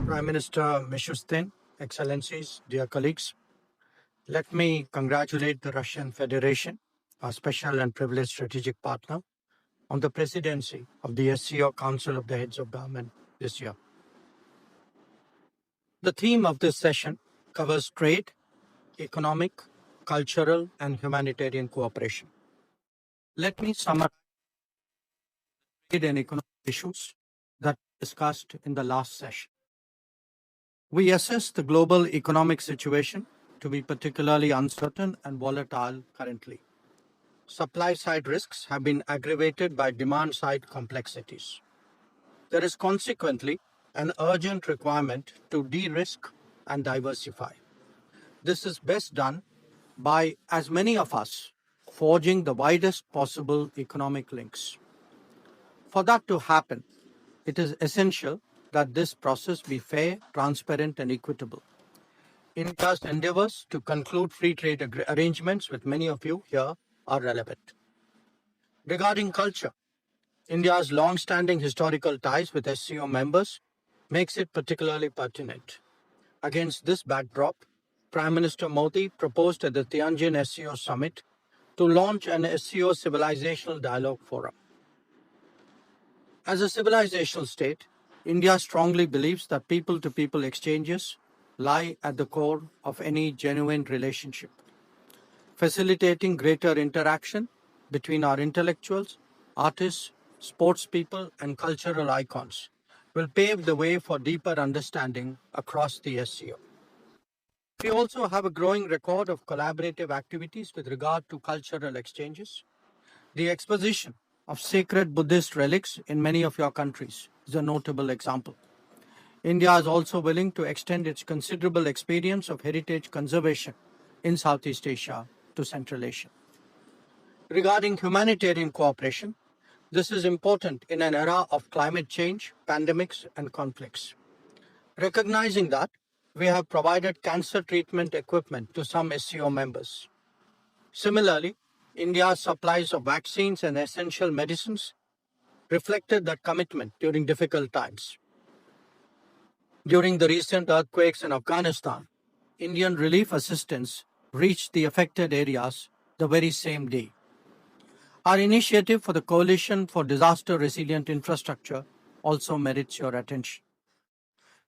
Prime Minister Mishustin, Excellencies, dear colleagues, let me congratulate the Russian Federation, our special and privileged strategic partner, on the presidency of the SCO Council of the Heads of Government this year. The theme of this session covers trade, economic, cultural, and humanitarian cooperation. Let me summarize trade and economic issues that were discussed in the last session. We assess the global economic situation to be particularly uncertain and volatile currently. Supply-side risks have been aggravated by demand-side complexities. There is consequently an urgent requirement to de-risk and diversify. This is best done by as many of us forging the widest possible economic links. For that to happen, it is essential that this process be fair, transparent, and equitable. India's endeavors to conclude free trade arrangements with many of you here are relevant. Regarding culture, India's long-standing historical ties with SCO members makes it particularly pertinent. Against this backdrop, Prime Minister Modi proposed at the Tianjin SCO Summit to launch an SCO Civilizational Dialogue Forum. As a civilizational state, India strongly believes that people-to-people exchanges lie at the core of any genuine relationship. Facilitating greater interaction between our intellectuals, artists, sports people, and cultural icons will pave the way for deeper understanding across the SCO. We also have a growing record of collaborative activities with regard to cultural exchanges. The exposition of sacred Buddhist relics in many of your countries is a notable example. India is also willing to extend its considerable experience of heritage conservation in Southeast Asia to Central Asia. Regarding humanitarian cooperation, this is important in an era of climate change, pandemics, and conflicts. Recognizing that, we have provided cancer treatment equipment to some SCO members. Similarly, India's supplies of vaccines and essential medicines reflected that commitment during difficult times. During the recent earthquakes in Afghanistan, Indian relief assistance reached the affected areas the very same day. Our initiative for the Coalition for Disaster Resilient Infrastructure also merits your attention.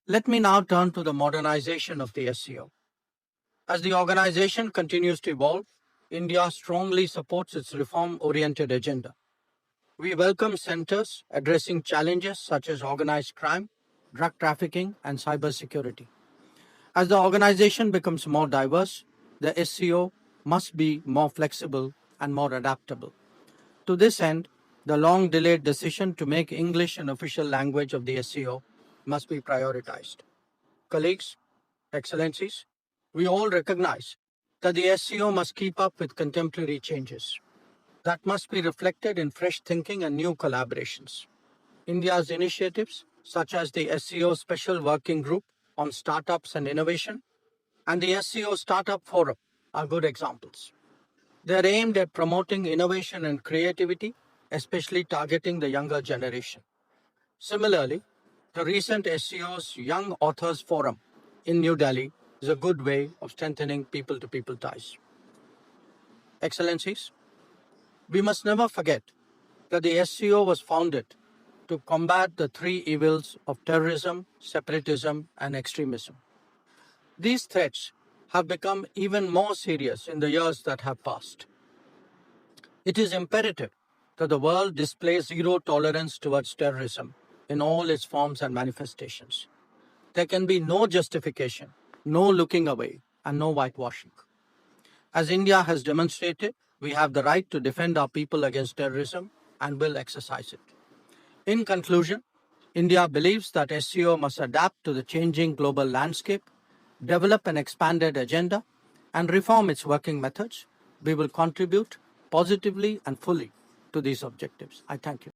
Let me now turn to the modernization of the SCO. As the organization continues to evolve, India strongly supports its reform-oriented agenda. We welcome centers addressing challenges such as organized crime, drug trafficking, and cybersecurity. As the organization becomes more diverse, the SCO must be more flexible and more adaptable. To this end, the long-delayed decision to make English an official language of the SCO must be prioritized. Colleagues, Excellencies, we all recognize that the SCO must keep up with contemporary changes. That must be reflected in fresh thinking and new collaborations. India's initiatives, such as the SCO Special Working Group on Startups and Innovation and the SCO Startup Forum, are good examples. They are aimed at promoting innovation and creativity, especially targeting the younger generation. Similarly, the recent SCO's Young Authors Forum in New Delhi is a good way of strengthening people-to-people ties. Excellencies, we must never forget that the SCO was founded to combat the three evils of terrorism, separatism, and extremism. These threats have become even more serious in the years that have passed. It is imperative that the world displays zero tolerance towards terrorism in all its forms and manifestations. There can be no justification, no looking away, and no whitewashing. As India has demonstrated, we have the right to defend our people against terrorism and will exercise it. In conclusion, India believes that SCO must adapt to the changing global landscape, develop an expanded agenda, and reform its working methods. We will contribute positively and fully to these objectives. I thank you.